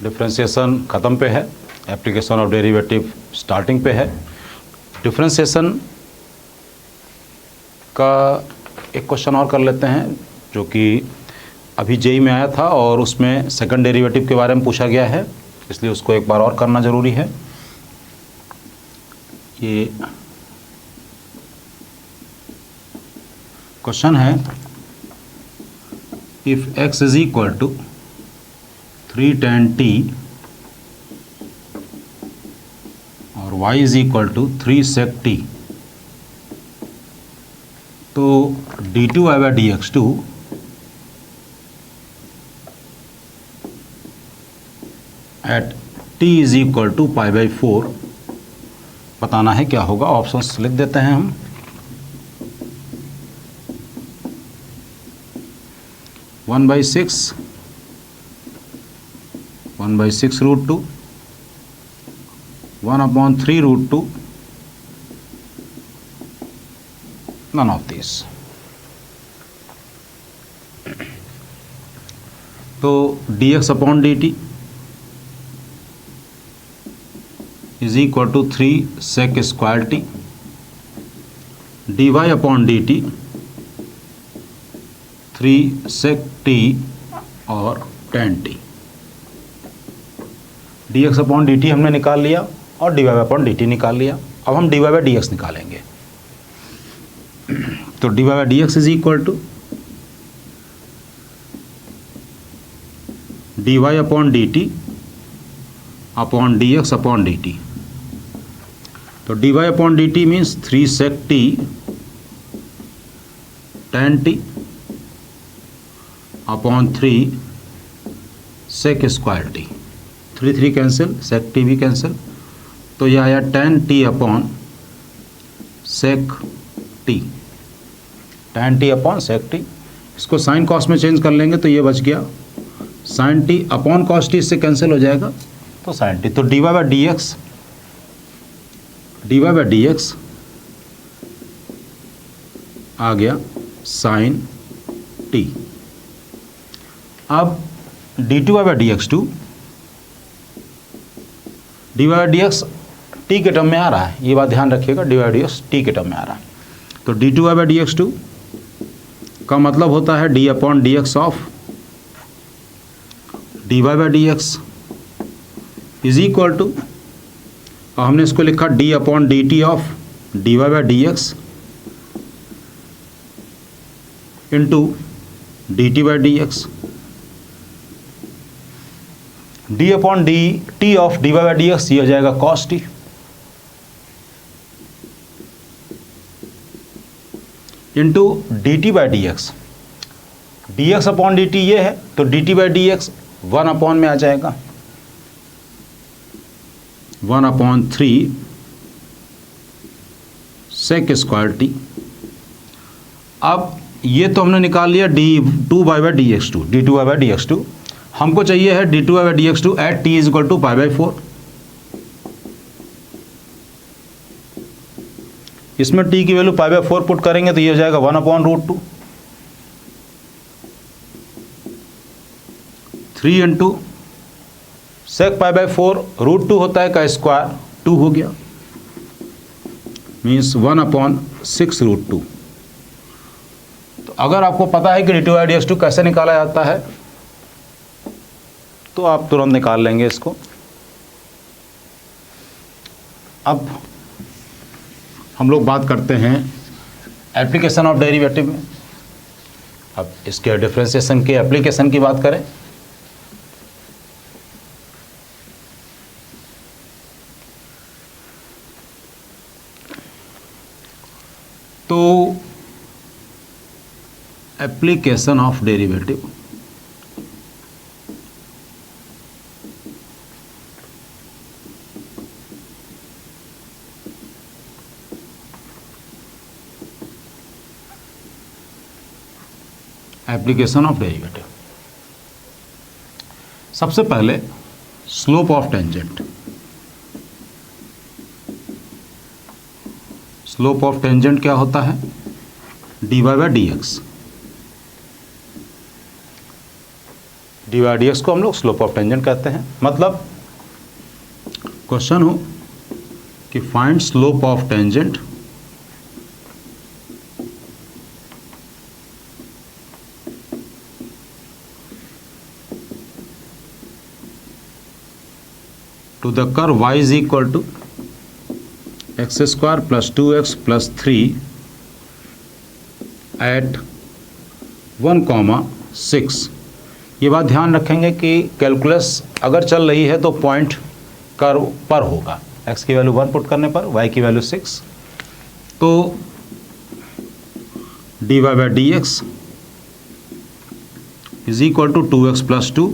Differentiation ख़त्म पे है, एप्लीकेशन ऑफ डेरिवेटिव स्टार्टिंग पे है। डिफ्रेंशिएशन का एक क्वेश्चन और कर लेते हैं जो कि अभी जेई में आया था और उसमें सेकंड डेरिवेटिव के बारे में पूछा गया है, इसलिए उसको एक बार और करना ज़रूरी है। ये क्वेश्चन है, if x is equal to 3 tan t और y is equal to 3 sec t, तो d2/dx2 at t is equal to π/4 बताना है क्या होगा। ऑप्शंस लिख देते हैं हम। One by six √2, 1/3 √2, none of these। तो dx/dt is equal to 3 sec square t, dy/dt 3 sec t और tan t। dx/dt हमने निकाल लिया और dy/dt निकाल लिया। अब हम dy/dx निकालेंगे। तो dy/dx is equal to dy/dt upon dx/dt। तो dy/dt means 3 sec t tan t upon 3 sec square t। 3 cancel, sec t भी कैंसिल, तो यह आया tan t upon sec t, tan t upon sec t। इसको sine cos में change कर लेंगे तो ये बच गया sin t upon cos t, इससे कैंसिल हो जाएगा तो sin t। तो dy/dx आ गया sin t। अब d2/dx2, dy/dx t के टर्म में आ रहा है, ये बात ध्यान रखिएगा, dy/dx t के टर्म में आ रहा है। तो d2/dx2 का मतलब होता है d/dx of dy/dx is equal to, और हमने इसको लिखा d/dt of dy/dx into dt/dx। d/dt of dy/dx ये हो जाएगा cos t into dt/dx। dx/dt ये है तो dt/dx 1 में आ जाएगा, 1/3 sec स्क्वायर t। अब ये तो हमने निकाल लिया d2/dx2। हमको चाहिए है d2/dx2 at t is equal to π/4। इसमें t की वैल्यू π/4 पुट करेंगे तो ये हो जाएगा 1/√2, 3 इंटू sec π/4 √2 होता है का स्क्वायर, 2 हो गया, मीन्स 1/6 √2। तो अगर आपको पता है कि d2/dx2 कैसे निकाला जाता है तो आप तुरंत निकाल लेंगे इसको। अब हम लोग बात करते हैं एप्लीकेशन ऑफ डेरिवेटिव में। अब इसके डिफरेंशिएशन के एप्लीकेशन की बात करें तो application of derivative application of derivative, सबसे पहले slope of tangent. Slope of tangent क्या होता है, dy by d x. dy by d x को हम लोग स्लोप ऑफ टेंजेंट कहते हैं। मतलब क्वेश्चन हो कि find slope of tangent to the curve y is equal to x square plus 2x plus 3 at 1,6। ये बात ध्यान रखेंगे कि कैलकुलस अगर चल रही है तो पॉइंट कर्व पर होगा। x की वैल्यू 1 पुट करने पर y की वैल्यू 6, तो dy by d x is equal to 2x plus 2,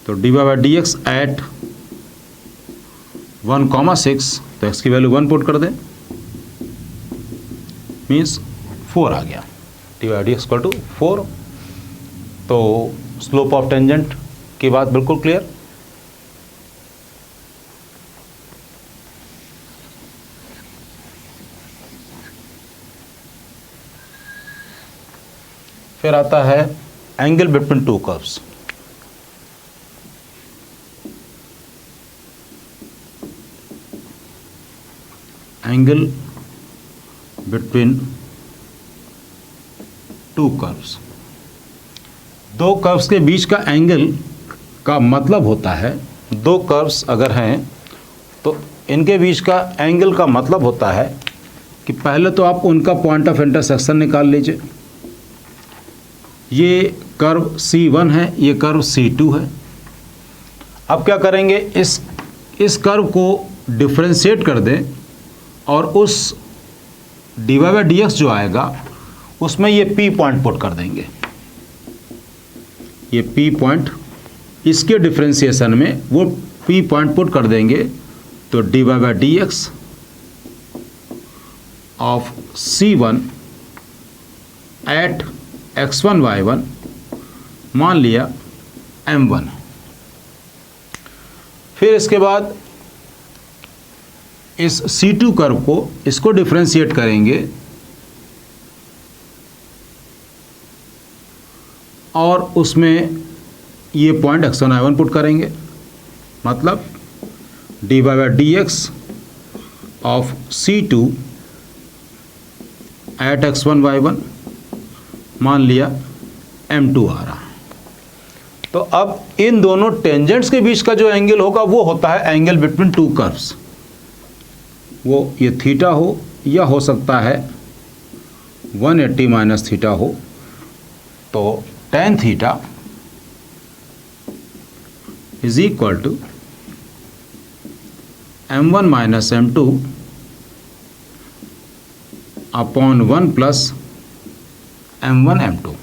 तो dy by d x at 1,6, तो x की वैल्यू 1 पुट कर दें, मीन्स 4 आ गया, dy by d x equal to 4। तो स्लोप ऑफ टेंजेंट की बात बिल्कुल क्लियर। फिर आता है angle between two curves. Angle between two curves, दो कर्व्स के बीच का एंगल का मतलब होता है, दो कर्व्स अगर हैं तो इनके बीच का एंगल का मतलब होता है कि पहले तो आप उनका पॉइंट ऑफ इंटरसेक्शन निकाल लीजिए। ये कर्व C1 है, ये कर्व C2 है। अब क्या करेंगे, इस कर्व को डिफरेंशिएट कर दें और उस dy बाई डी एक्स जो आएगा उसमें ये P पॉइंट पुट कर देंगे। ये P पॉइंट इसके डिफरेंशिएशन में वो P पॉइंट पुट कर देंगे, तो dy by d x of C1 at x1 y1 मान लिया m1। फिर इसके बाद इस C2 कर्व को इसको डिफरेंशिएट करेंगे और उसमें ये पॉइंट x1 y1 पुट करेंगे। मतलब dy by d x of C2 at x1 y1 मान लिया m2 आ रहा। तो अब इन दोनों टेंजेंट्स के बीच का जो एंगल होगा वो होता है एंगल बिटवीन टू कर्व्स। वो ये थीटा हो या हो सकता है 180 माइनस थीटा हो, तो tan theta is equal to m1 minus m2 upon 1 plus m1 m2।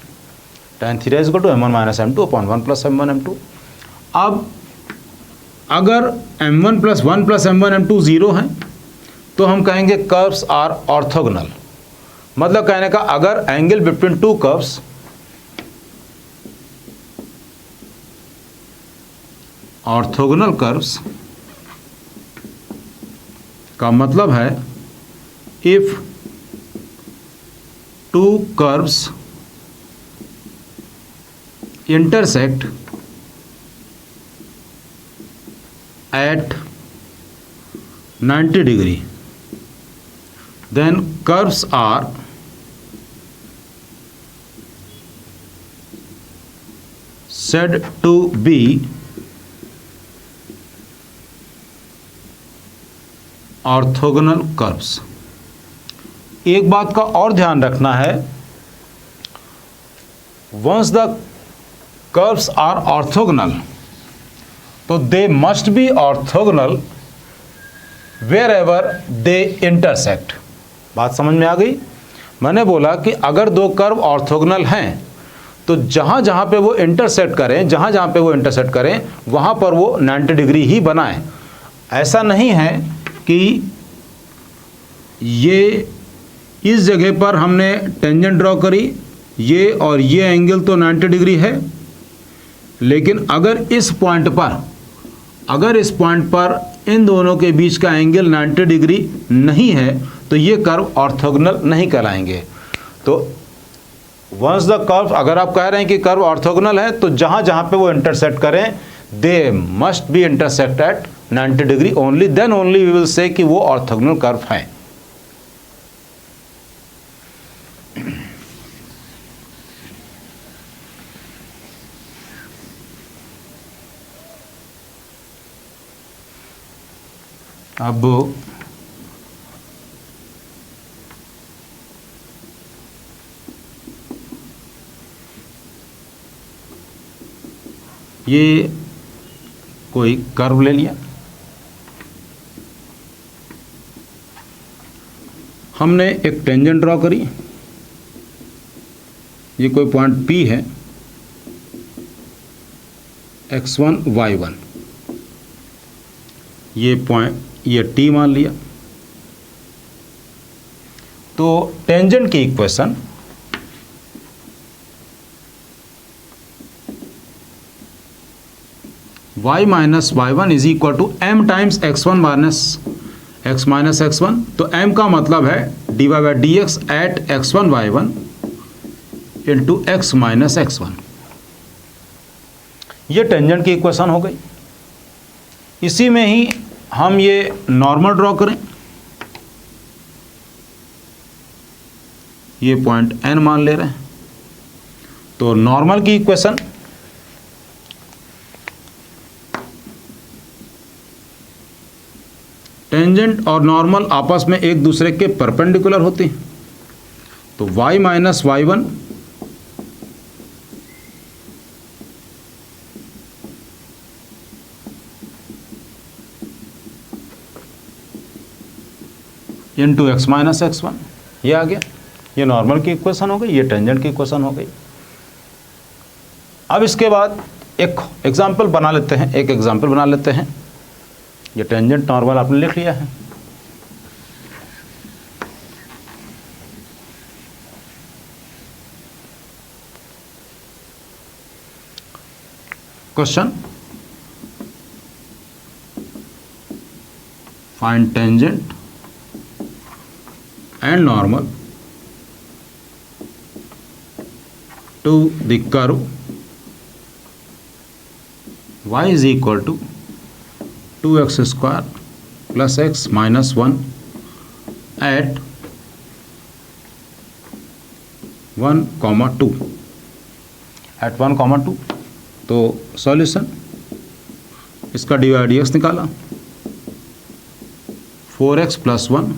tan theta is equal to m1 minus m2 upon 1 plus m1 m2। अब अगर m1 plus 1 plus m1 m2 0 हैं तो हम कहेंगे curves are orthogonal. मतलब कहने का अगर angle between two curves orthogonal curves का मतलब है if two curves intersect at 90 degree, then curves are said to be orthogonal curves। एक बात का और ध्यान रखना है, once the curves are orthogonal तो they must be orthogonal wherever they intersect। बात समझ में आ गई? मैंने बोला कि अगर दो कर्व ऑर्थोगोनल हैं तो जहाँ जहाँ पे वो इंटरसेक्ट करें, जहाँ जहाँ पे वो इंटरसेक्ट करें वहाँ पर वो 90 डिग्री ही बनाएं। ऐसा नहीं है कि ये इस जगह पर हमने टेंजेंट ड्रॉ करी, ये और ये एंगल तो 90 डिग्री है, लेकिन अगर इस पॉइंट पर इन दोनों के बीच का एंगल 90 डिग्री नहीं है तो ये कर्व ऑर्थोगोनल नहीं कहलाएंगे। तो वंस द कर्व, अगर आप कह रहे हैं कि कर्व ऑर्थोगोनल है तो जहां जहां पे वो इंटरसेक्ट करें they must be intersect at 90 degree only, then only we will say कि वो ऑर्थोगोनल कर्व है। अब ये कोई कर्व ले लिया, हमने एक टेंजेंट ड्रॉ करी, ये कोई पॉइंट P है, x1 y1, ये पॉइंट ये T मान लिया। तो टेंजेंट की equation y minus y1 is equal to m times x1 minus x minus x1। तो m का मतलब है dy by d x at x1 y1 into x minus x1। ये टेंजेंट की इक्वेशन हो गई। इसी में ही हम ये नॉर्मल ड्रॉ करें, ये पॉइंट n मान ले रहे हैं। तो नॉर्मल की इक्वेशन टेंजेंट और नॉर्मल आपस में एक दूसरे के परपेंडिकुलर होते हैं। तो y minus y1 into x minus x1, ये आ गया। ये नॉर्मल की इक्वेशन हो गई, ये टेंजेंट की इक्वेशन हो गई। अब इसके बाद एक एग्जाम्पल बना लेते हैं, एक एग्जाम्पल बना लेते हैं। ये टेंजेंट नॉर्मल आपने लिख लिया है। Question, find tangent and normal to the curve y is equal to 2x square plus x minus 1 at 1,2 at 1,2। तो सॉल्यूशन, इसका डी बाई डी एक्स निकाला, 4x plus 1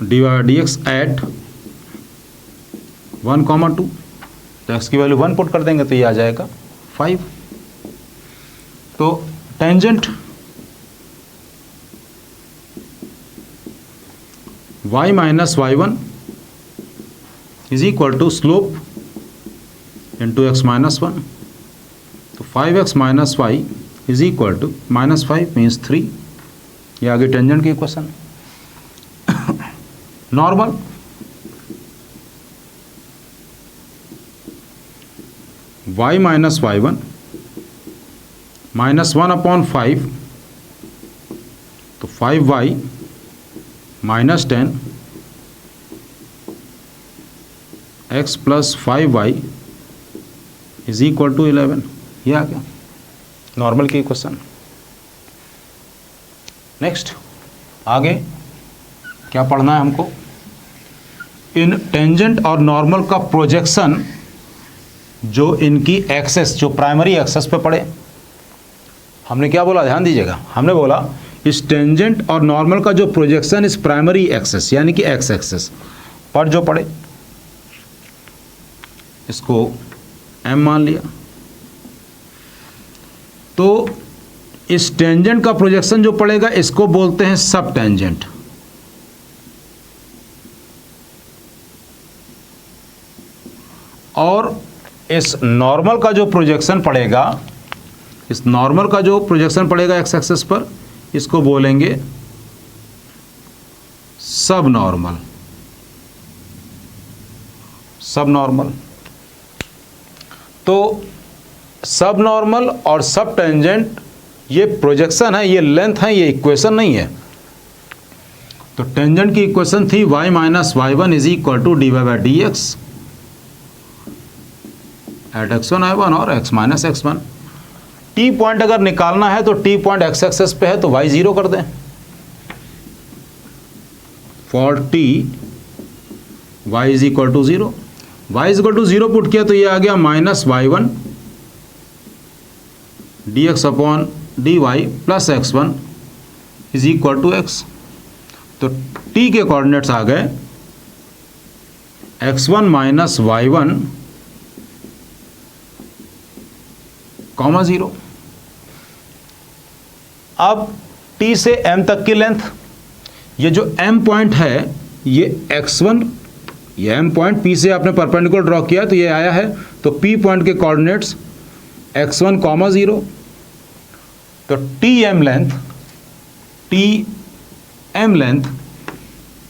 d by d x at 1,2। तो x की value 1 put कर देंगे तो ये आ जाएगा 5। तो tangent y minus y1 is equal to slope into x minus 1। तो 5x minus y is equal to -5 means 3। ये आगे टेंजेंट की equation. Normal, y minus y1 minus 1/5, तो 5y minus 10 x plus 5y is equal to 11। ये आ गया normal की equation. Next आगे क्या पढ़ना है हमको, इन टेंजेंट और नॉर्मल का प्रोजेक्शन जो इनकी एक्सेस, जो प्राइमरी एक्सेस पे पड़े। हमने क्या बोला, ध्यान दीजिएगा, हमने बोला इस टेंजेंट और नॉर्मल का जो प्रोजेक्शन इस प्राइमरी एक्सेस यानी कि एक्स एक्सेस पर जो पड़े, इसको m मान लिया। तो इस टेंजेंट का प्रोजेक्शन जो पड़ेगा इसको बोलते हैं सब टेंजेंट। और इस नॉर्मल का जो प्रोजेक्शन पड़ेगा, इस नॉर्मल का जो प्रोजेक्शन पड़ेगा एक्स एक्सिस पर, इसको बोलेंगे सब नॉर्मल। सब नॉर्मल, तो सब नॉर्मल और सब टेंजेंट ये प्रोजेक्शन है, ये लेंथ है, ये इक्वेशन नहीं है। तो टेंजेंट की इक्वेशन थी y minus y one is equal to d y by d x at x1 y1 और x minus x1। T point अगर निकालना है तो टी पॉइंट x एक्सेस पे है तो y जीरो कर दें। For t y is equal to zero, y is equal to zero put किया तो ये आ गया minus y one d x upon d y plus x1 is equal to x। तो t के कोऑर्डिनेट्स आ गए x1 minus y one comma zero. अब t से m तक की लेंथ, ये जो m पॉइंट है ये x1, ये m पॉइंट p से आपने परपेंडिकुलर ड्रॉ किया तो ये आया है, तो p पॉइंट के कोऑर्डिनेट्स x1 कॉमा जीरो। तो tm लेंथ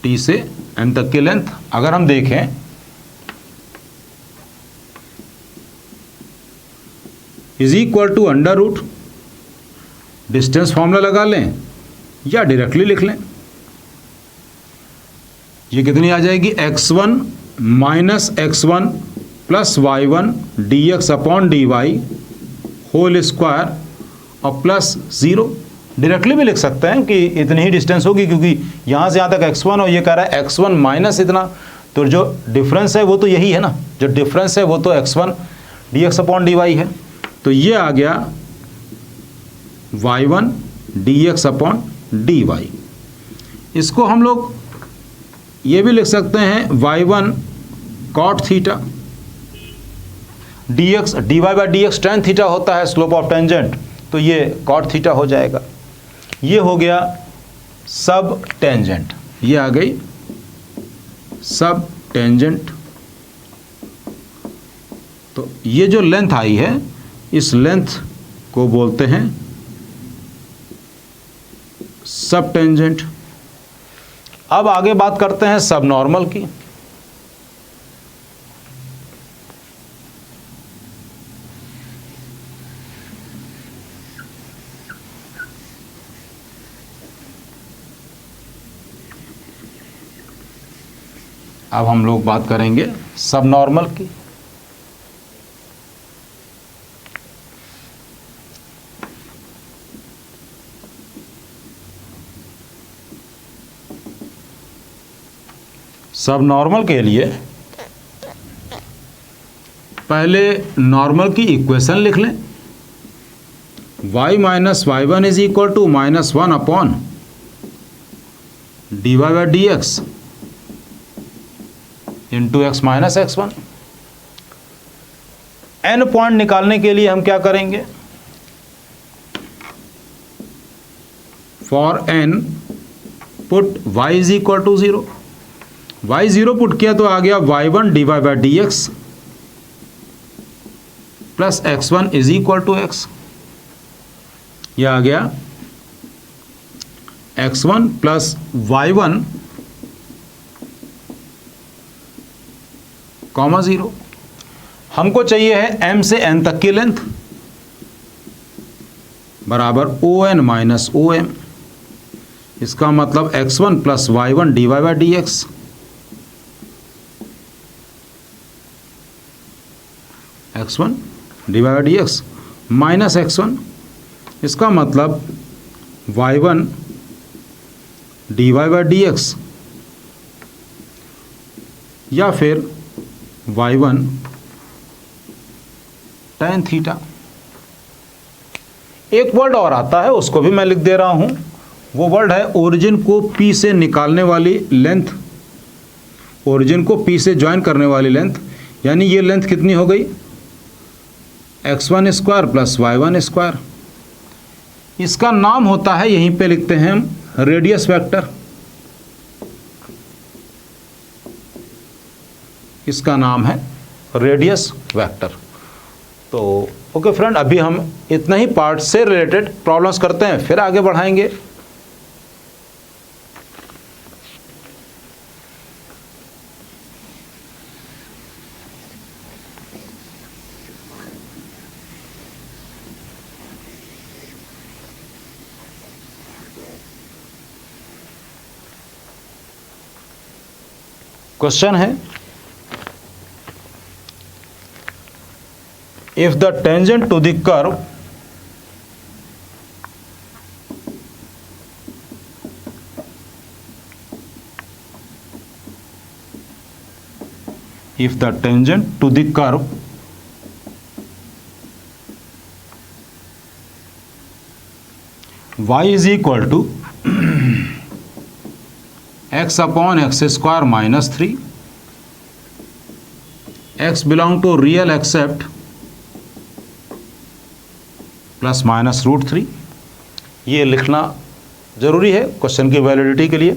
t से m तक की लेंथ अगर हम देखें is equal to under root, distance formula लगा लें या डायरेक्टली लिख लें। ये कितनी आ जाएगी x1 minus x1 plus y one d x upon d y whole square और प्लस जीरो। डायरेक्टली भी लिख सकते हैं कि इतनी ही डिस्टेंस होगी, क्योंकि यहाँ से यहाँ तक x1 और ये कह रहा है x1 माइनस इतना, तो जो डिफरेंस है वो तो यही है ना, जो डिफरेंस है वो तो x1 d x upon d y है। तो ये आ गया y1 d x upon d y. इसको हम लोग ये भी लिख सकते हैं y1 cot theta d x, d y by d x tan theta होता है स्लोप ऑफ टेंजेंट, तो ये कॉट थीटा हो जाएगा। ये हो गया सब टेंजेंट, ये आ गई सब टेंजेंट। तो ये जो लेंथ आई है इस लेंथ को बोलते हैं सब टेंजेंट। अब आगे बात करते हैं सब नॉर्मल की। अब हम लोग बात करेंगे सब नॉर्मल की। सब नॉर्मल के लिए पहले नॉर्मल की इक्वेशन लिख लें। y minus y one is equal to minus one upon d y by d x into x minus x one. N point निकालने के लिए हम क्या करेंगे, for n put y is equal to zero. y zero put किया तो आ गया y1 d y by d x plus x1 is equal to x। यह आ गया x1 plus y1 comma zero. हमको चाहिए है m से n तक की लेंथ बराबर ON माइनस OM। इसका मतलब x1 plus y1 d y by d x x1 d y by d x minus x1। इसका मतलब y1 d y by d x या फिर y1 tan थीटा। एक वर्ड और आता है उसको भी मैं लिख दे रहा हूं, वो वर्ड है ओरिजिन को P से निकालने वाली लेंथ, ओरिजिन को P से ज्वाइन करने वाली लेंथ। यानी ये लेंथ कितनी हो गई, x1 square plus y1 square. इसका नाम होता है, यहीं पे लिखते हैं हम, रेडियस वेक्टर। इसका नाम है रेडियस वेक्टर। तो ओके फ्रेंड, अभी हम इतना ही पार्ट से रिलेटेड प्रॉब्लम्स करते हैं, फिर आगे बढ़ाएंगे। क्वेश्चन है if the tangent to the curve if the tangent to the curve y is equal to x upon x square minus 3, x belong to real except plus minus root 3, ये लिखना जरूरी है क्वेश्चन की validity के लिए।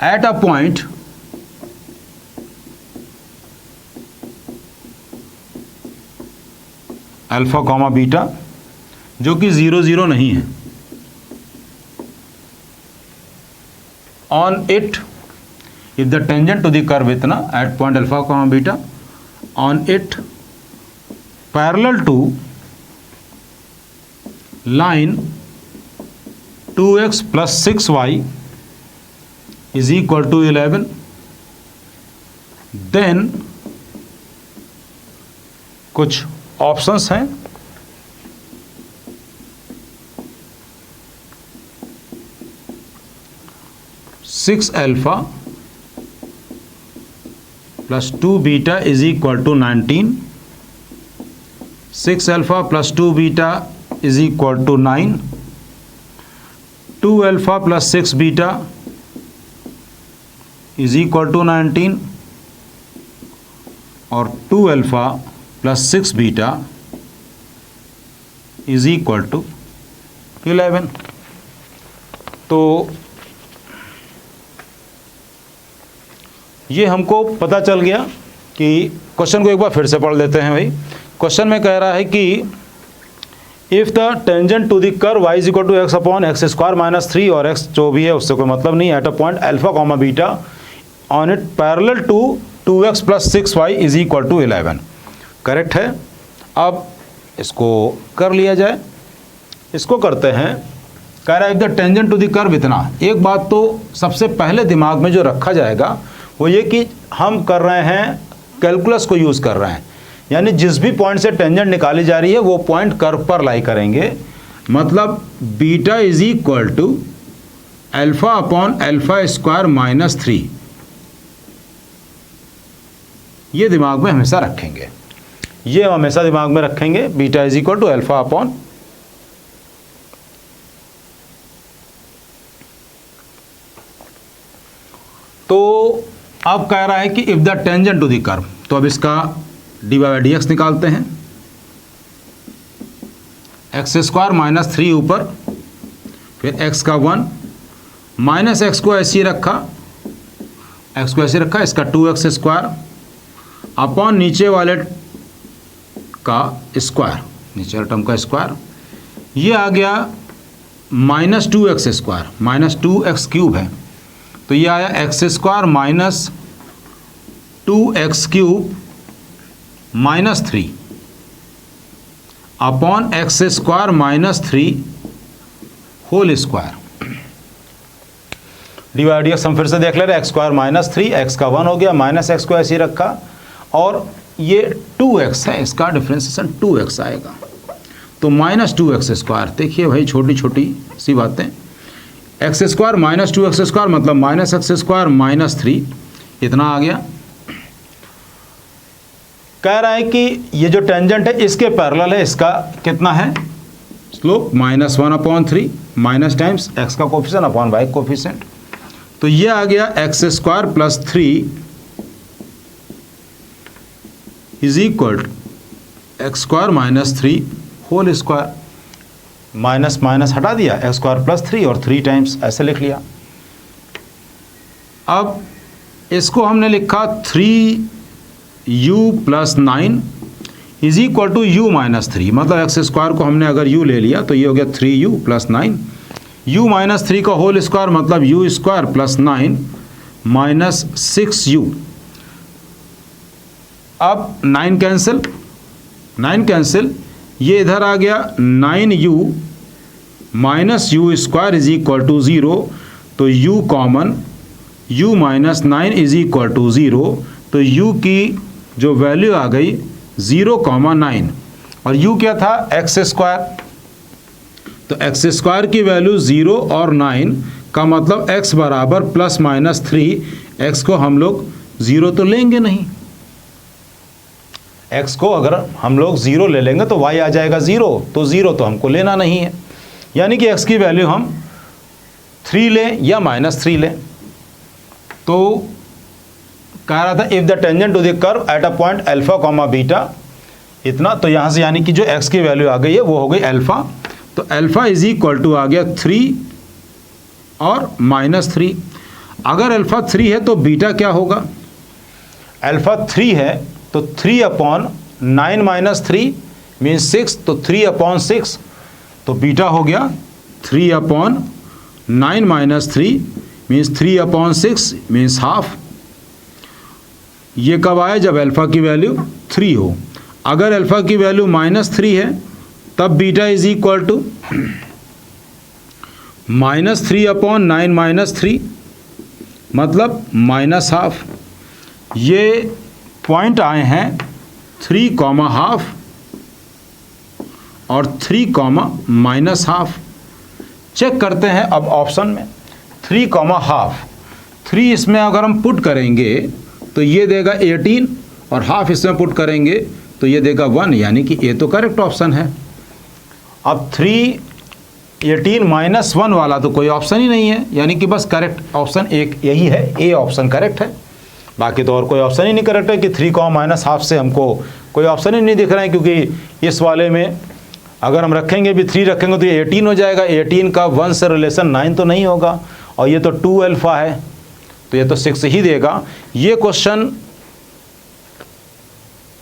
At a point alpha comma beta जो कि 0 0 नहीं है, on it if the tangent to the curve इतना at point alpha comma beta on it parallel to line 2x plus 6y is equal to 11, then कुछ options हैं। Six alpha plus 2 beta is equal to 19, 6 alpha plus 2 beta is equal to 9, 2 alpha plus 6 beta is equal to 19 और 2 alpha plus 6 beta is equal to 11। तो ये हमको पता चल गया कि क्वेश्चन को एक बार फिर से पढ़ लेते हैं भाई। क्वेश्चन में कह रहा है कि if the tangent to the curve y is equal to x upon x square minus 3 और x जो भी है उससे कोई मतलब नहीं, at a point alpha comma beta on it parallel to 2x plus 6y is equal to 11, correct है। अब इसको कर लिया जाए, इसको करते हैं। कह रहा है if the tangent to the curve इतना। एक बात तो सबसे पहले दिमाग में जो रखा जाएगा वो ये कि हम कर रहे हैं कैलकुलस को यूज़ कर रहे हैं, यानी जिस भी पॉइंट से टेंजेंट निकाली जा रही है वो पॉइंट कर्व पर लाई करेंगे। मतलब beta is equal to alpha upon alpha square minus 3, ये दिमाग में हमेशा रखेंगे, ये हम हमेशा दिमाग में रखेंगे। Beta is equal to alpha upon तो अब कह रहा है कि if the tangent to the curve, तो अब इसका डी बाई डी एक्स निकालते हैं। एक्स स्क्वायर माइनस 3 ऊपर, फिर एक्स का 1 माइनस एक्स को ऐसे ही रखा, एक्स को ऐसे रखा, इसका 2x स्क्वायर अपॉन नीचे वाले का स्क्वायर, नीचे वाले टर्म का स्क्वायर, ये आ गया minus 2x square, minus 2x cube है तो ये आया x square minus 2x cube minus 3 upon x square minus 3 whole square. Divide हम फिर से देख ले रहे हैं, एक्स स्क्वायर माइनस 3, एक्स का 1 हो गया, माइनस एक्स को ऐसे ही रखा और ये 2x है, इसका डिफ्रेंसिएशन 2x आएगा तो माइनस 2x स्क्वायर। देखिए भाई छोटी छोटी सी बातें, x square minus 2x square मतलब माइनस एक्स स्क्वायर माइनस 3, इतना आ गया। कह रहा है कि ये जो टेंजेंट है इसके पैरेलल है, इसका कितना है slope minus 1/3 minus times X का कोफिशिएंट अपॉन वाई कोफिशिएंट, तो ये आ गया X square plus 3 is equal X square minus 3 whole square. Minus minus हटा दिया, एक्स स्क्वायर प्लस 3 और 3 टाइम्स ऐसे लिख लिया। अब इसको हमने लिखा 3u plus 9 is equal to u minus 3, मतलब एक्स स्क्वायर को हमने अगर u ले लिया तो ये हो गया 3u प्लस 9, u माइनस 3 का होल स्क्वायर मतलब u square plus 9 minus 6u। अब 9 कैंसिल, 9 कैंसिल, ये इधर आ गया 9u minus u square is equal to 0, तो u common u minus 9 is equal to 0, तो u की जो वैल्यू आ गई 0,9 और u क्या था एक्स स्क्वायर, तो एक्स स्क्वायर की वैल्यू 0 और 9 का मतलब x बराबर प्लस माइनस 3, x को हम लोग 0 तो लेंगे नहीं, x को अगर हम लोग 0 ले लेंगे तो y आ जाएगा 0, तो 0 तो हमको लेना नहीं है, यानी कि x की वैल्यू हम 3 लें या माइनस 3 लें। तो कह रहा था if the tangent to the curve at a point alpha comma beta इतना, तो यहाँ से यानी कि जो x की वैल्यू आ गई है वो हो गई अल्फा, तो अल्फा इज इक्वल टू आ गया 3 और माइनस 3। अगर अल्फा 3 है तो बीटा क्या होगा, अल्फा 3 है तो 3/9 माइनस 3 मीन्स 6, तो 3/6, तो बीटा हो गया 3/9 माइनस 3 मीन्स 3/6 मीन्स हाफ। ये कब आए, जब अल्फा की वैल्यू 3 हो। अगर अल्फा की वैल्यू माइनस 3 है तब beta is equal to minus 3/9 minus 3 मतलब माइनस हाफ। ये पॉइंट आए हैं 3,हाफ और 3, हाफ। चेक करते हैं अब ऑप्शन में 3,हाफ, 3 इसमें अगर हम पुट करेंगे तो ये देगा 18 और हाफ इसमें पुट करेंगे तो ये देगा 1, यानी कि ये तो करेक्ट ऑप्शन है। अब 318 माइनस 1 वाला तो कोई ऑप्शन ही नहीं है, यानी कि बस करेक्ट ऑप्शन एक यही है, ए ऑप्शन करेक्ट है, बाकी तो और कोई ऑप्शन ही नहीं करेक्ट है कि 3,-हाफ से हमको कोई ऑप्शन ही नहीं दिख रहा है, क्योंकि इस वाले में अगर हम रखेंगे भी 3 रखेंगे तो ये 18 हो जाएगा, 18 का 1 से रिलेशन 9 तो नहीं होगा, और ये तो 2 अल्फा है तो ये तो 6 ही देगा। ये क्वेश्चन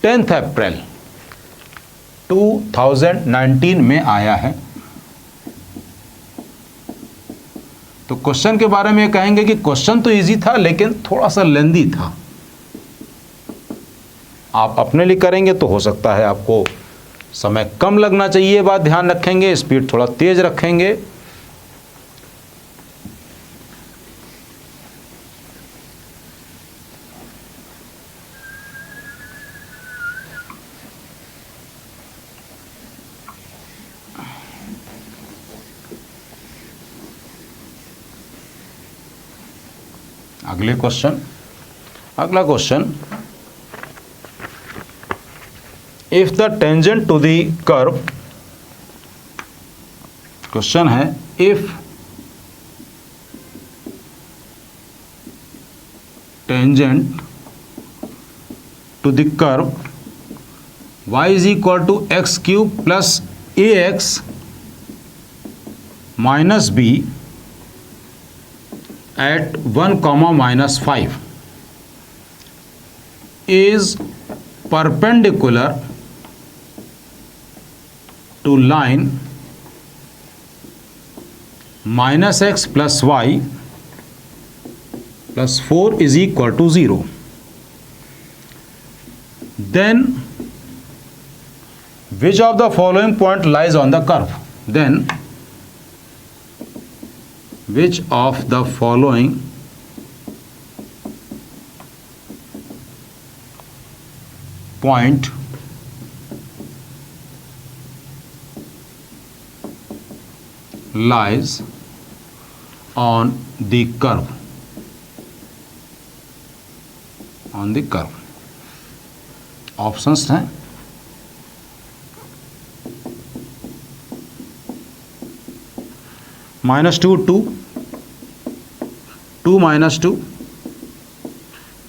10 अप्रैल 2019 में आया है। तो क्वेश्चन के बारे में कहेंगे कि क्वेश्चन तो इजी था लेकिन थोड़ा सा लेंदी था। आप अपने लिए करेंगे तो हो सकता है आपको समय कम लगना चाहिए, बात ध्यान रखेंगे, स्पीड थोड़ा तेज रखेंगे। अगला question, if the tangent to the curve, question है if tangent to the curve y is equal to x cube plus a x minus b at 1, -5 is perpendicular to line -x plus y plus 4 is equal to 0, then which of the following point lies on the curve? Then which of the following point lies on the curve? On the curve. Options हैं -2 2, 2 -2,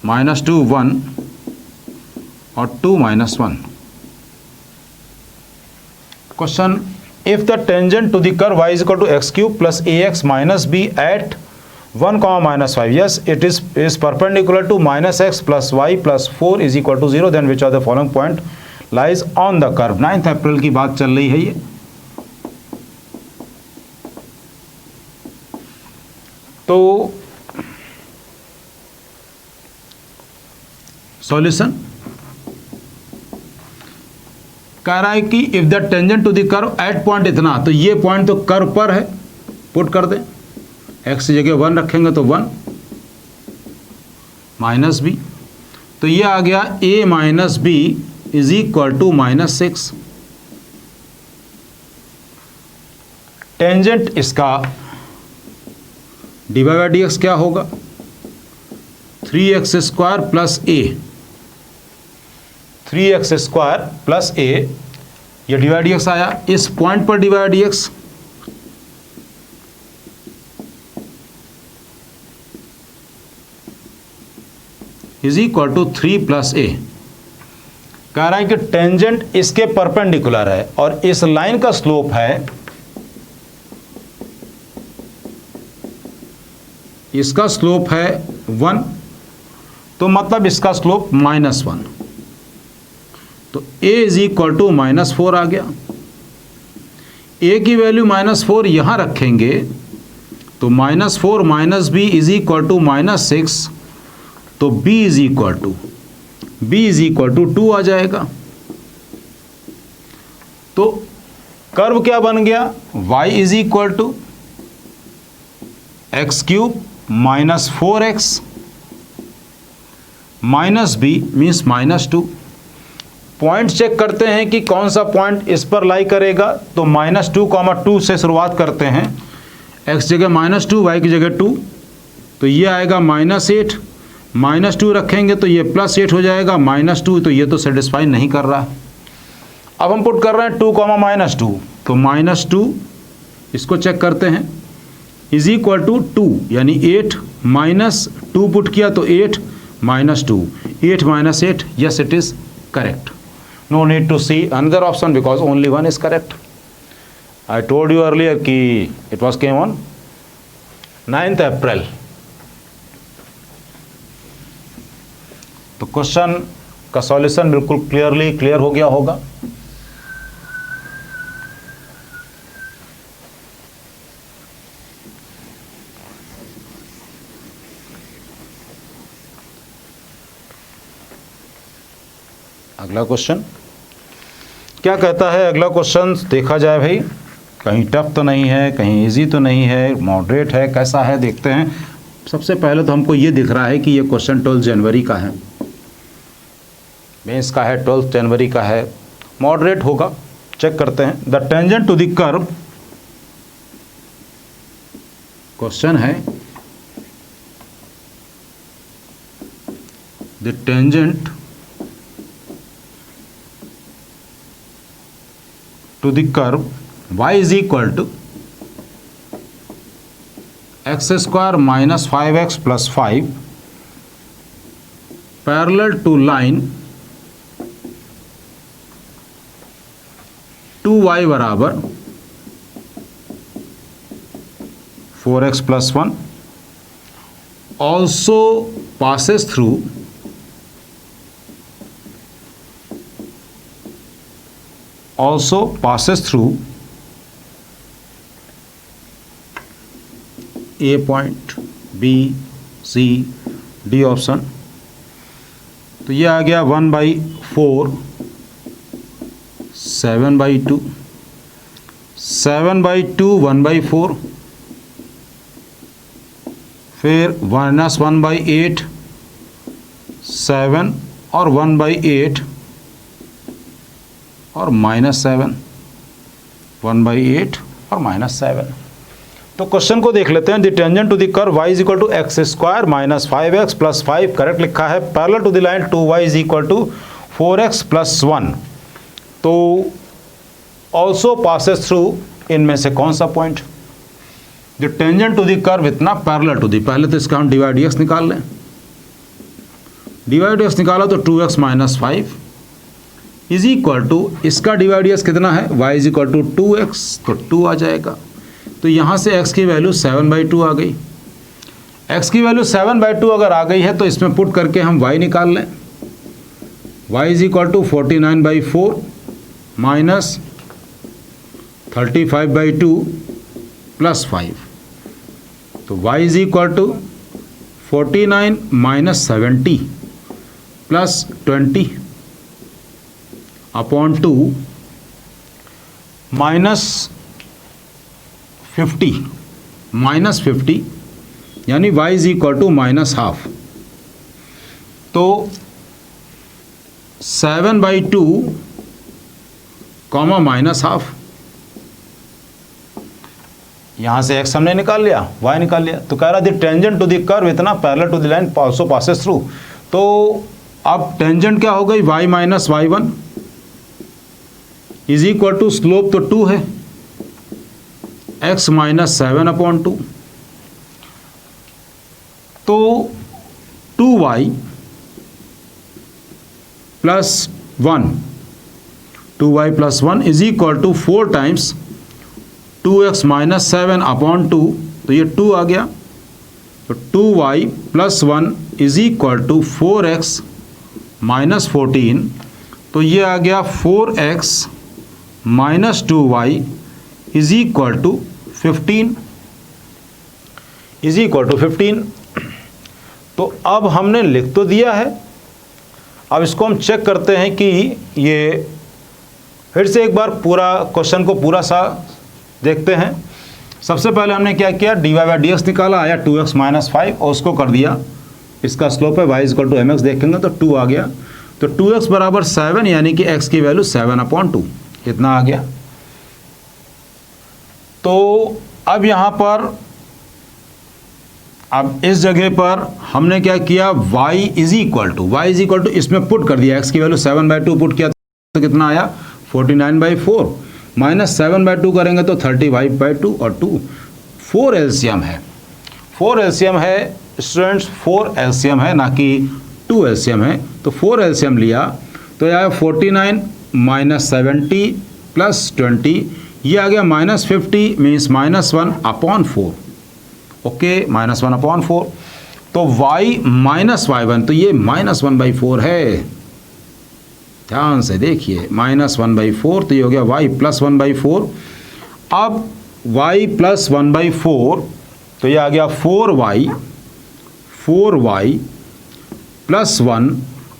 -2 1 और 2 -1। Question, if the tangent to the curve y is equal to x cube plus a x minus b at 1, -5, yes it is perpendicular to -x plus y plus 4 is equal to 0, then which of the following point lies on the curve? 9 अप्रैल की बात चल रही है ये। तो solution कह रहा है कि if the tangent to the curve at point इतना, तो ये पॉइंट तो कर्व पर है, पुट कर दें, एक्स की जगह 1 रखेंगे तो 1, माइनस बी, तो ये आ गया a minus b is equal to -6। Tangent इसका dy बाई डी एक्स क्या होगा, 3x² plus a, 3x² plus a, ये dy बाई डी एक्स आया। इस पॉइंट पर dy by d x is equal to 3 plus a। कह रहा है कि टेंजेंट इसके परपेंडिकुलर है और इस लाइन का स्लोप है, इसका स्लोप है 1, तो मतलब इसका स्लोप -1, तो a इज इक्वल टू -4 आ गया। a की वैल्यू -4 यहां रखेंगे तो -4 minus b is equal to -6, तो b इज इक्वल टू 2 आ जाएगा। तो कर्व क्या बन गया, y is equal to x³ minus 4x minus b means -2। Point check करते हैं कि कौन सा पॉइंट इस पर लाई करेगा, तो -2, 2 से शुरुआत करते हैं। x जगह -2, y की जगह 2, तो ये आएगा -8, -2 रखेंगे तो ये +8 हो जाएगा, -2, तो ये तो सेटिस्फाई नहीं कर रहा। अब हम पुट कर रहे हैं 2, -2, तो -2 इसको चेक करते हैं, इज इक्वल टू 2 यानी 8, -2 पुट किया तो 8 -2, 8 - 8, yes it is correct. No need to see another option because only one is correct. I told you earlier कि it was came on 9th April. तो क्वेश्चन का solution बिल्कुल clear हो गया होगा। अगला क्वेश्चन क्या कहता है, अगला क्वेश्चन देखा जाए भाई, कहीं टफ तो नहीं है, कहीं इजी तो नहीं है, मॉडरेट है, कैसा है देखते हैं। सबसे पहले तो हमको ये दिख रहा है कि ये क्वेश्चन 12 जनवरी का है, मेंस का है, 12 जनवरी का है, मॉडरेट होगा, चेक करते हैं। The tangent to the curve, question है the tangent to the curve y is equal to x² minus 5x plus 5 parallel to line 2y बराबर 4x plus 1 also passes through A point, B, C, D option. तो ये आ गया 1/4, 7/2, 7/2, 1/4, फिर -1/8, 7 और 1/8 और -7, 1/8 और -7। तो क्वेश्चन को देख लेते हैं। The tangent to the curve y is equal to x² minus 5x plus 5 correct लिखा है, parallel to the line 2y is equal to 4x plus 1, तो ऑल्सो पासेस थ्रू, इनमें से कौन सा point. The tangent to the curve इतना parallel to the, पहले तो इसका हम dy dx निकाल लें। dy dx निकाला तो 2x minus 5 is equal to, इसका dy dx कितना है, y is equal to 2x, तो 2 आ जाएगा। तो यहाँ से x की वैल्यू 7/2 आ गई। x की वैल्यू 7/2 अगर आ गई है तो इसमें पुट करके हम y निकाल लें। y is equal to 49/4 minus 35/2 plus 5, तो y is equal to 49 minus 70 plus 20 upon 2 -50 यानी y इज इक्वल टू -1/2। तो 7/2 कॉमा -½ यहाँ से x हमने निकाल लिया, y निकाल लिया। तो कह रहा the tangent to the curve इतना parallel to the line also passes through. तो अब टेंजेंट क्या हो गई, y - y1 is equal to slope तो 2 है, x - 7/2। तो 2y + 1 2y + 1 is equal to 4 times 2x - 7/2। तो ये 2 आ गया। तो 2y + 1 is equal to 4x - 14। तो ये आ गया 4x - 2y is equal to 15 is equal to 15। तो अब हमने लिख तो दिया है, अब इसको हम चेक करते हैं कि ये फिर से एक बार पूरा क्वेश्चन को पूरा सा देखते हैं। सबसे पहले हमने क्या किया, dy/dx निकाला, आया 2x - 5 और उसको कर दिया, इसका स्लोप है y = mx, देखेंगे तो 2 आ गया। तो 2x = 7 यानी कि x की वैल्यू 7/2 इतना आ गया। तो अब यहाँ पर अब इस जगह पर हमने क्या किया, y = इसमें पुट कर दिया, x की वैल्यू 7/2 पुट किया तो कितना आया 49/4 माइनस 7/2 करेंगे तो 35/2 और 2 4 एलसीएम है, 4 एलसीएम है स्टूडेंट्स, 4 एलसीएम है ना कि 2 एलसीएम है। तो 4 एलसीएम लिया तो यह आया 49 - 70 + 20, ये आ गया -50 मीन्स -1/4। ओके, -1/4। तो y - y1 तो ये -1/4 है, ध्यान से देखिए, -1/4 तो ये हो गया y + 1/4। अब y + 1/4 तो ये आ गया 4y + 1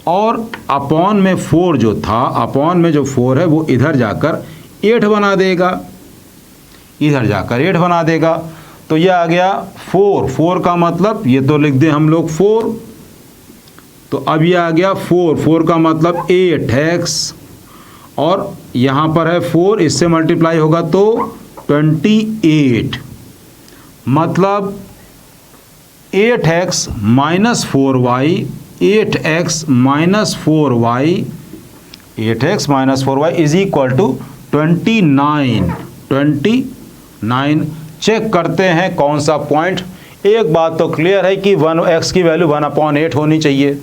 और अपॉन में 4 जो था, अपॉन में जो 4 है वो इधर जाकर 8 बना देगा, इधर जाकर 8 बना देगा। तो ये आ गया 4 का मतलब ये तो लिख दें हम लोग 4। तो अब ये आ गया 4 का मतलब 8x और यहाँ पर है 4, इससे मल्टीप्लाई होगा तो 28, मतलब 8x - 4y 8x - 4y 8x - 4y is equal to 29। Check करते हैं कौन सा पॉइंट। एक बात तो क्लियर है कि 1x की वैल्यू 1/8 होनी चाहिए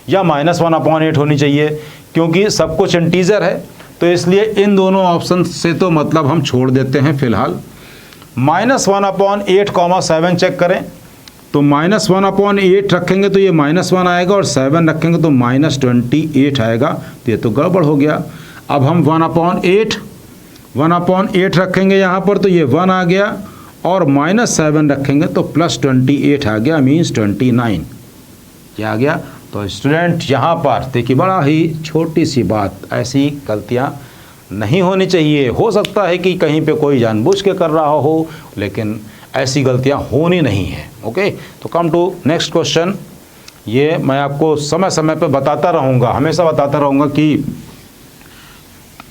या -1/8 होनी चाहिए, क्योंकि सब कुछ इंटीजर है। तो इसलिए इन दोनों ऑप्शन से तो मतलब हम छोड़ देते हैं फिलहाल। -1/8, 7 चेक करें तो -1/8 रखेंगे तो ये -1 आएगा और 7 रखेंगे तो -28 आएगा। तो ये तो गड़बड़ हो गया। अब हम 1/8 रखेंगे यहाँ पर तो ये 1 आ गया और -7 रखेंगे तो +28 आ गया, मीन्स 29 क्या आ गया। तो स्टूडेंट यहाँ पर देखिए, बड़ा ही छोटी सी बात, ऐसी गलतियाँ नहीं होनी चाहिए। हो सकता है कि कहीं पे कोई जानबूझ के कर रहा हो, लेकिन ऐसी गलतियाँ होनी नहीं है। ओके, तो कम टू नेक्स्ट क्वेश्चन। ये मैं आपको समय समय पे बताता रहूँगा, हमेशा बताता रहूँगा कि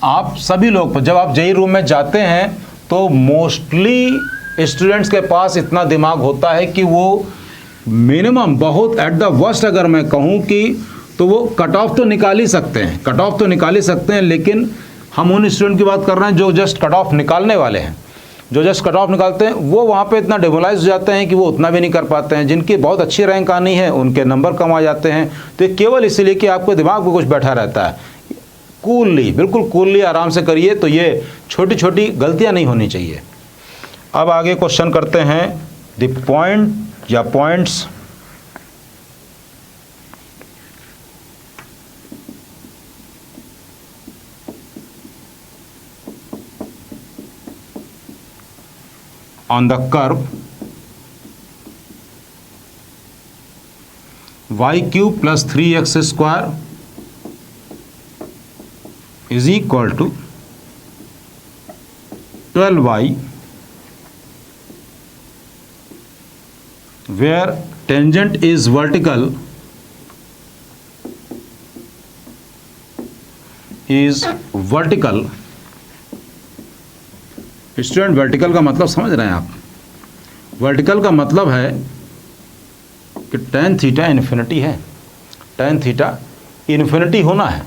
आप सभी लोग जब आप जेईई रूम में जाते हैं तो मोस्टली स्टूडेंट्स के पास इतना दिमाग होता है कि वो मिनिमम बहुत एट द वर्स्ट अगर मैं कहूँ कि तो वो कट ऑफ तो निकाल ही सकते हैं, कट ऑफ तो निकाल ही सकते हैं, लेकिन हम उन स्टूडेंट की बात कर रहे हैं जो जस्ट कट ऑफ निकालने वाले हैं। जो जस्ट कट ऑफ निकालते हैं वो वहाँ पे इतना डिमोलाइज हो जाते हैं कि वो उतना भी नहीं कर पाते हैं। जिनकी बहुत अच्छी रैंक आनी है उनके नंबर कम आ जाते हैं। तो ये केवल इसलिए कि आपके दिमाग में कुछ बैठा रहता है। कूलली, बिल्कुल कूलली आराम से करिए, तो ये छोटी छोटी गलतियाँ नहीं होनी चाहिए। अब आगे क्वेश्चन करते हैं द पॉइंट या points. on the curve y³ + 3x² is equal to 12y, where tangent is vertical is vertical. Student vertical का मतलब समझ रहे हैं आप? वर्टिकल का मतलब है कि tan थीटा इन्फिनिटी है, tan थीटा इन्फिनिटी होना है।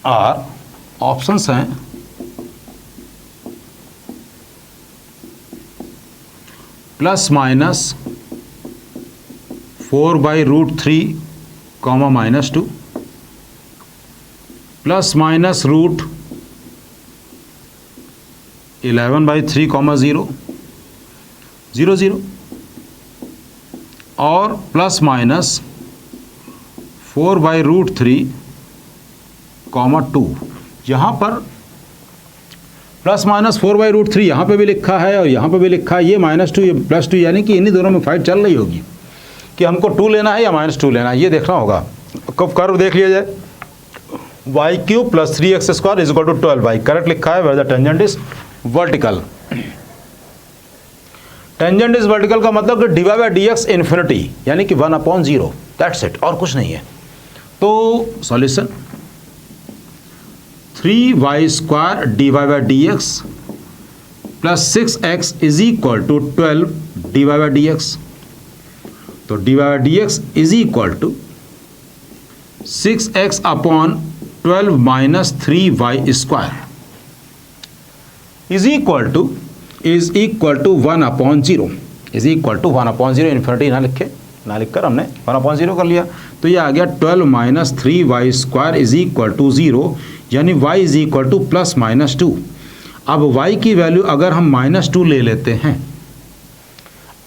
और ऑप्शंस हैं ±4/√3, -2, ±√11/3, 0, 0, और ±4/√3, 2। यहाँ पर ±4/√3 यहाँ पे भी लिखा है और यहाँ पे भी लिखा है, ये -2 ये +2, यानी कि इन्हीं दोनों में फाइट चल रही होगी कि हमको 2 लेना है या -2 लेना है, ये देखना होगा। कब कर्व देख लिया जाए, y³ + 3x² = 12y, करेक्ट लिखा है, where the tangent is vertical. Tangent is vertical का मतलब कि dy/dx इन्फिनिटी, यानी कि 1/0, दैट्स इट, और कुछ नहीं है। तो solution 3y² dy/dx + 6x = 12 dy/dx। तो dy/dx = 6x/12 - 3y² is equal to 1/0, infinity ना लिखकर हमने 1/0 कर लिया। तो ये आ गया 12 - 3y² = 0, यानी y = +-2। अब y की वैल्यू अगर हम -2 ले लेते हैं,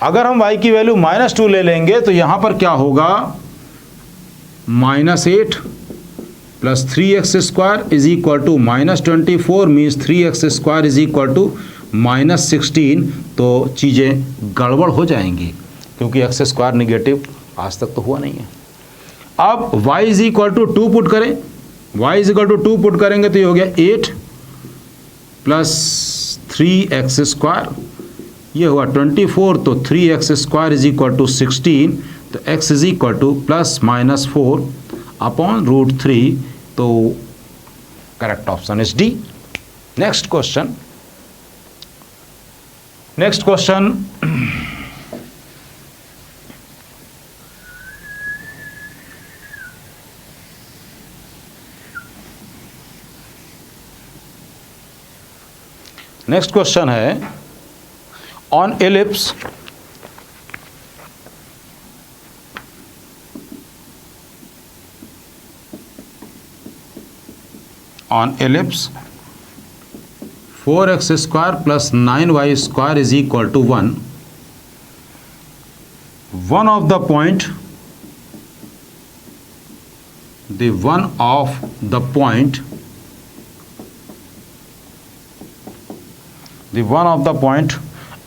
अगर हम y की वैल्यू -2 ले लेंगे तो यहाँ पर क्या होगा, -8 + 3x² = -24, मीन्स 3x² = -16। तो चीज़ें गड़बड़ हो जाएंगी क्योंकि x² नेगेटिव आज तक तो हुआ नहीं है। अब y = 2 पुट करें, y = 2 पुट करेंगे तो ये हो गया 8 + 3x², ये हुआ 24, तो 3x² = 16, तो x = +-4/√3, तो correct option is D. Next question, next question है, on ellipse on ellipse 4x² + 9y² = 1, one of the point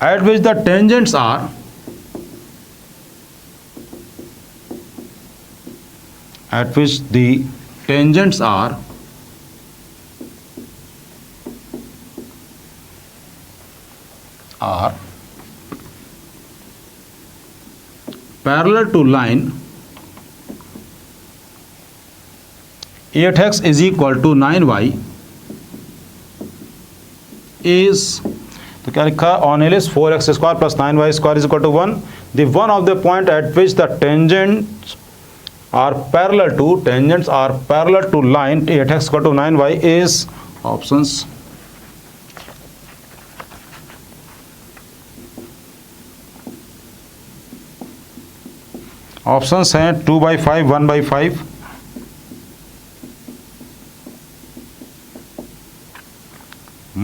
at which the tangents are parallel to line 8x = 9y is, तो क्या लिखा, on ellipse 4x² + 9y² = 1, the one of the point at which the tangents are parallel to line 8x = 9y is, options हैं 2/5, 1/5,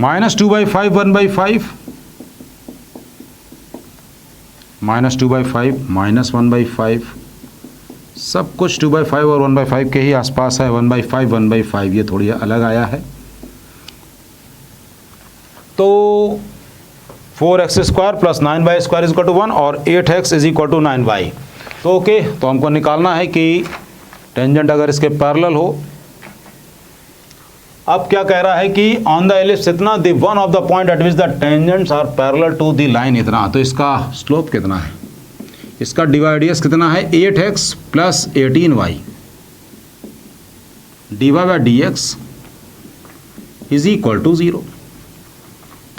-2/5, 1/5, -2/5, -1/5, सब कुछ 2/5 और 1/5 के ही आसपास है। 1/5, 1/5 ये थोड़ी अलग आया है। तो 4x² + 9y² = 1 और 8x = 9y। तो ओके, तो हमको निकालना है कि टेंजेंट अगर इसके पैरेलल हो। अब क्या कह रहा है कि ऑन द एलिप्स इतना, the one of the point at which the tangents are parallel to the line इतना, तो इसका स्लोप कितना है, इसका dy/dx कितना है, 8x + 18y, dy by d x is equal to 0।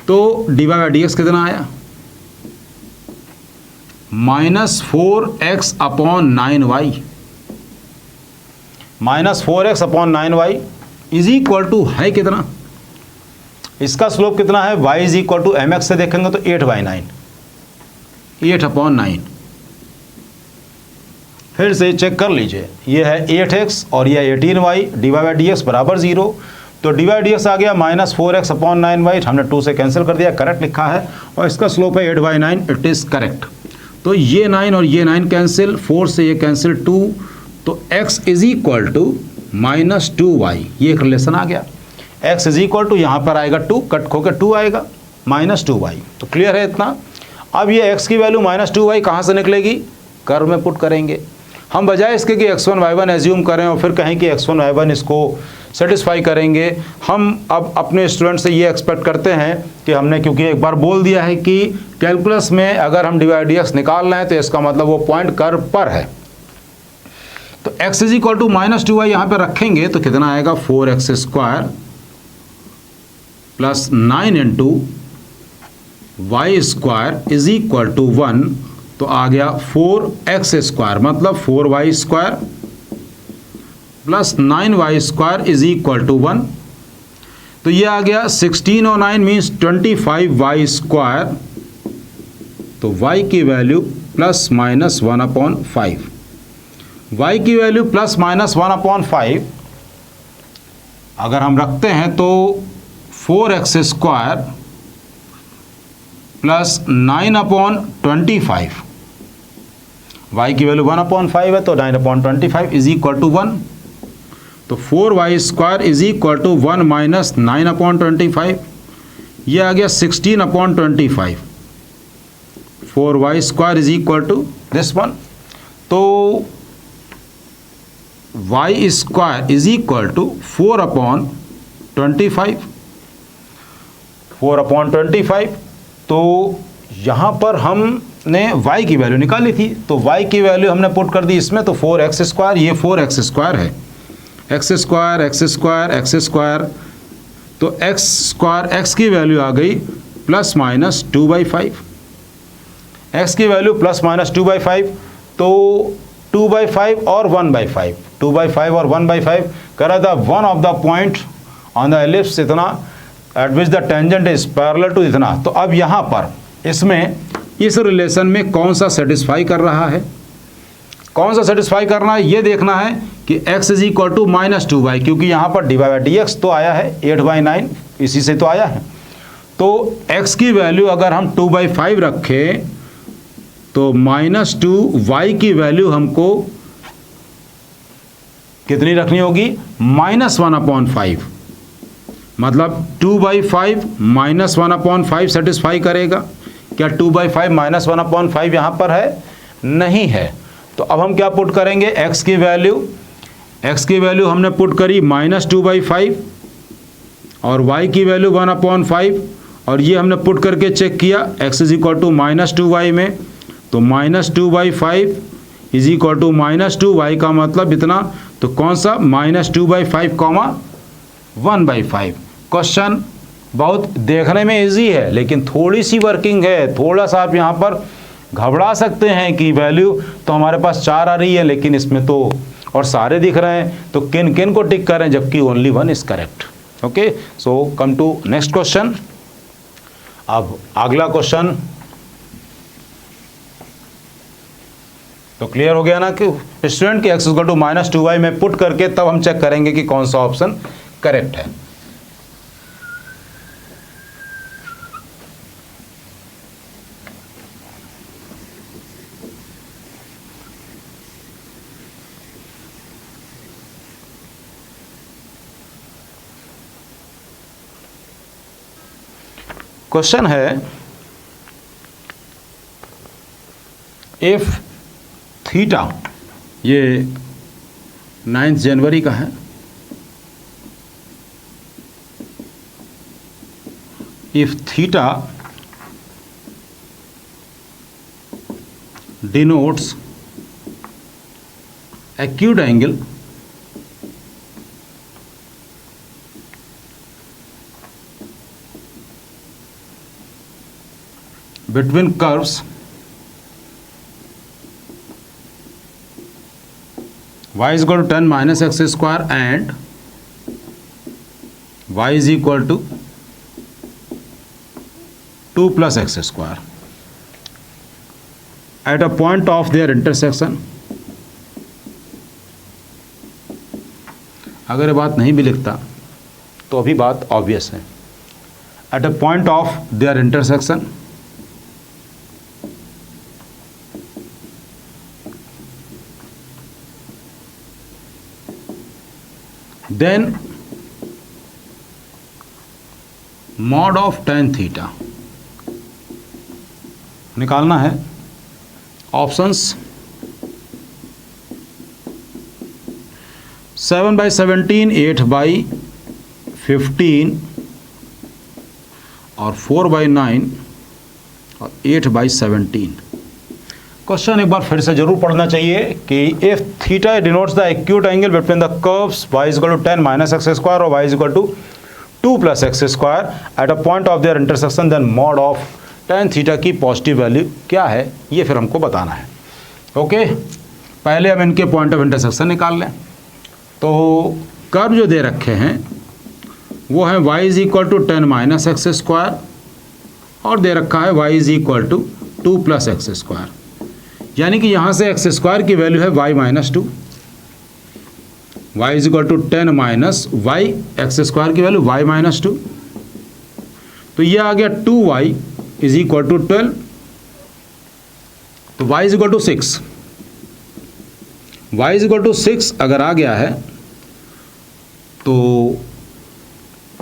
तो dy बाय डी एक्स कितना आया, -4x upon 9y, -4x upon 9y is equal to है कितना, इसका स्लोप कितना है, y is equal to mx से देखेंगे तो 8/9, 8/9। फिर से चेक कर लीजिए, ये है 8x और ये 18y, dy by d x बराबर 0। तो dy बाय डी एक्स आ गया -4x अपॉन 9y, हमने 2 से कैंसिल कर दिया, करेक्ट लिखा है, और इसका स्लोप है 8/9, इट इज़ करेक्ट। तो ये 9 और ये 9 कैंसिल, 4 से ये कैंसिल 2, तो x is equal to -2y, ये एक रिलेशन आ गया। x इज इक्वल टू यहाँ पर आएगा 2, कट खो के 2 आएगा, -2y। तो क्लियर है इतना। अब ये x की वैल्यू -2y कहाँ से निकलेगी, कर्व में पुट करेंगे। हम बजाय इसके कि x1 y1 एज्यूम करें और फिर कहें कि x1 y1 इसको सेटिस्फाई करेंगे, हम अब अपने स्टूडेंट से ये एक्सपेक्ट करते हैं कि हमने क्योंकि एक बार बोल दिया है कि कैलकुलस में अगर हम dy बाय डी एक्स निकाल रहे हैं तो इसका मतलब वो पॉइंट कर्व पर है। तो x is equal to -2y यहाँ पे रखेंगे तो कितना आएगा, 4x square plus 9 into y square is equal to 1। तो आ गया 4x स्क्वायर मतलब 4y square plus 9y square is equal to 1। तो ये आ गया 16 और 9 मीन्स 25y स्क्वायर। तो y की वैल्यू ±1/5, y की वैल्यू ±1/5 अगर हम रखते हैं तो 4x स्क्वायर प्लस 9/25, y की वैल्यू 1/5 है तो 9/25 इज इक्वल टू 1। तो 4y square is equal to 1 minus 9/25, ये आ गया 16/25। 4y square is equal to this one. तो y square is equal to 4/25, 4/25। तो यहाँ पर हमने y की वैल्यू निकाली थी, तो y की वैल्यू हमने पुट कर दी इसमें, तो 4x स्क्वायर, ये 4x स्क्वायर है, x square x square x square, तो x स्क्वायर x की वैल्यू आ गई ±2/5, x की वैल्यू ±2/5। तो 2/5 और 1/5, 2/5 और 1/5 करा था one of the point on the ellipse इतना at which the tangent is parallel to इतना। तो अब यहाँ पर इसमें इस रिलेशन में कौन सा सेटिस्फाई कर रहा है, कौन सा सेटिस्फाई करना है, ये देखना है कि x is equal to -2y, क्योंकि यहाँ पर dy बाय डी एक्स तो आया है 8/9, इसी से तो आया है। तो x की वैल्यू अगर हम 2/5 रखें तो -2y की वैल्यू हमको कितनी रखनी होगी, -1/5, मतलब 2/5 -1/5 सेटिस्फाई करेगा। क्या 2/5 -1/5 यहाँ पर है, नहीं है। तो अब हम क्या पुट करेंगे, x की वैल्यू हमने पुट करी -2/5 और y की वैल्यू 1/5, और ये हमने पुट करके चेक किया x is equal to -2y में, तो -2/5 इज इक्वल टू -2y का मतलब इतना। तो कौन सा, -2/5 1/5। क्वेश्चन बहुत देखने में इजी है लेकिन थोड़ी सी वर्किंग है, थोड़ा सा आप यहाँ पर घबरा सकते हैं कि वैल्यू तो हमारे पास 4 आ रही है लेकिन इसमें तो और सारे दिख रहे हैं, तो किन किन को टिक करें जबकि only 1 is correct. Okay, so come to next question. अब अगला क्वेश्चन तो क्लियर हो गया ना कि स्टूडेंट की x इक्वल टू -2y में पुट करके तब हम चेक करेंगे कि कौन सा ऑप्शन करेक्ट है। क्वेश्चन है, इफ थीटा, ये 9 जनवरी का है, if theta denotes acute angle between curves y is equal to 10 minus x square and y is equal to 2 plus x square at a point of their intersection. अगर ये बात नहीं भी लिखता तो अभी बात ऑब्वियस है. Eight a point of their intersection then mod of tan theta निकालना है. ऑप्शंस 7/17, 8/15 और 4/9 और 8/17. क्वेश्चन एक बार फिर से जरूर पढ़ना चाहिए कि if theta denotes the acute angle between the curves y is equal to 10 minus x square और y is equal to 2 plus x square at a point of their intersection, then mod of tan theta की positive value क्या है ये फिर हमको बताना है. Okay, पहले हम इनके पॉइंट ऑफ इंटरसेक्शन निकाल लें. तो कर्व जो दे रखे हैं वो है y is equal to 10 minus x square और दे रखा है y is equal to 2 plus x square. यानी कि यहाँ से एक्स स्क्वायर की वैल्यू है y minus 2, y is equal to 10 minus y, x square की वैल्यू y माइनस 2. तो ये आ गया 2y इज इक्वल टू 12. तो y is equal to 6, y is equal to 6 अगर आ गया है तो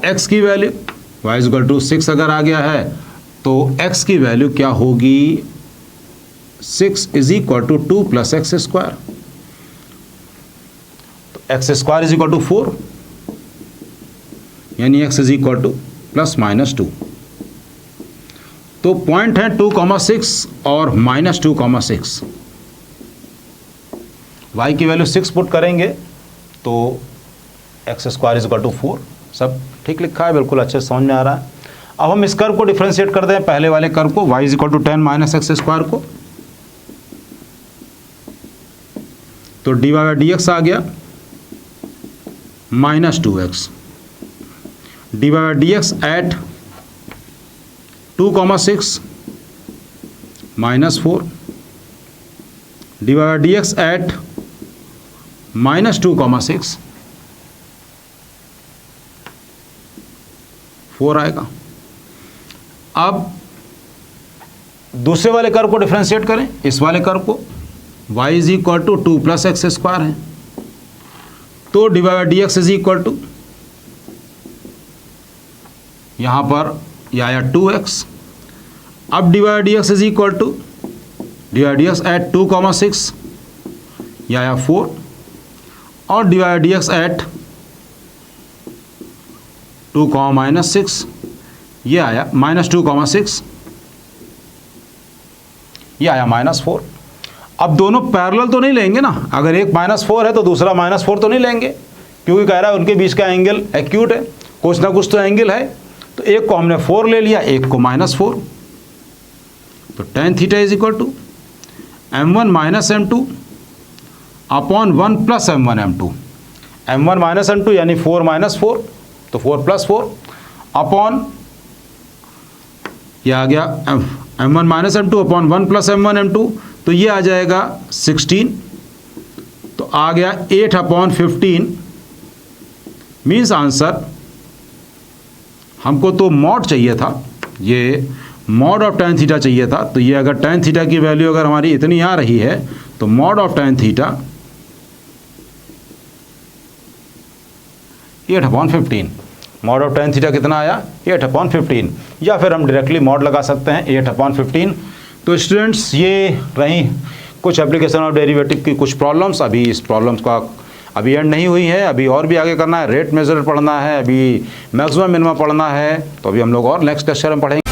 x की value y is equal to 6 अगर आ गया है तो x की वैल्यू क्या होगी, 6 is equal to 2 plus x square. तो x square is equal to 4 यानी x is equal to plus minus 2. तो पॉइंट है 2,6 और माइनस 2,6. y की वैल्यू 6 पुट करेंगे तो x square is equal to 4. सब ठीक लिखा है, बिल्कुल अच्छे से समझ में आ रहा है. अब हम इस कर्व को डिफ्रेंशिएट कर दें, पहले वाले कर्व को y is equal to 10 minus x square को. तो dy बाई डी एक्स आ गया minus 2x, dy by d x at 2,6 minus 4, dy by d x at minus 2,6 4 आएगा. अब दूसरे वाले कर्व को डिफ्रेंशिएट करें, इस वाले कर्व को y is equal to 2 plus x square है तो d by d x is equal to यहाँ पर यह आया 2x. अब d by d x is equal to d by d x at 2,6 यह आया 4 और d by d x at 2, minus 6 ये आया माइनस 2,6 ये आया माइनस 4. अब दोनों पैरेलल तो नहीं लेंगे ना, अगर एक माइनस 4 है तो दूसरा माइनस 4 तो नहीं लेंगे क्योंकि कह रहा है उनके बीच का एंगल एक्यूट है, कुछ ना कुछ तो एंगल है. तो एक को हमने 4 ले लिया, एक को माइनस 4. तो tan theta is equal to m1 minus m2 upon 1 plus m1 m2. m1 minus m2 यानी 4 माइनस 4 तो 4 प्लस 4 अपॉन यह आ गया m1 minus m2 upon 1 plus m1 m2 तो ये आ जाएगा 16. तो आ गया 8 अपॉन 15 मीन्स आंसर. हमको तो मॉड चाहिए था, ये मॉड ऑफ tan थीटा चाहिए था. तो ये अगर tan थीटा की वैल्यू अगर हमारी इतनी आ रही है तो mod of tan theta 8/15. Mod of tan theta कितना आया 8/15 या फिर हम डायरेक्टली मॉड लगा सकते हैं 8/15. तो स्टूडेंट्स ये रही कुछ एप्लीकेशन ऑफ डेरिवेटिव की कुछ प्रॉब्लम्स. अभी इस प्रॉब्लम्स का अभी एंड नहीं हुई है, अभी और भी आगे करना है. रेट मेजर पढ़ना है, अभी मैक्सिमम मिनिमम पढ़ना है. तो अभी हम लोग और नेक्स्ट लेक्चर में पढ़ेंगे.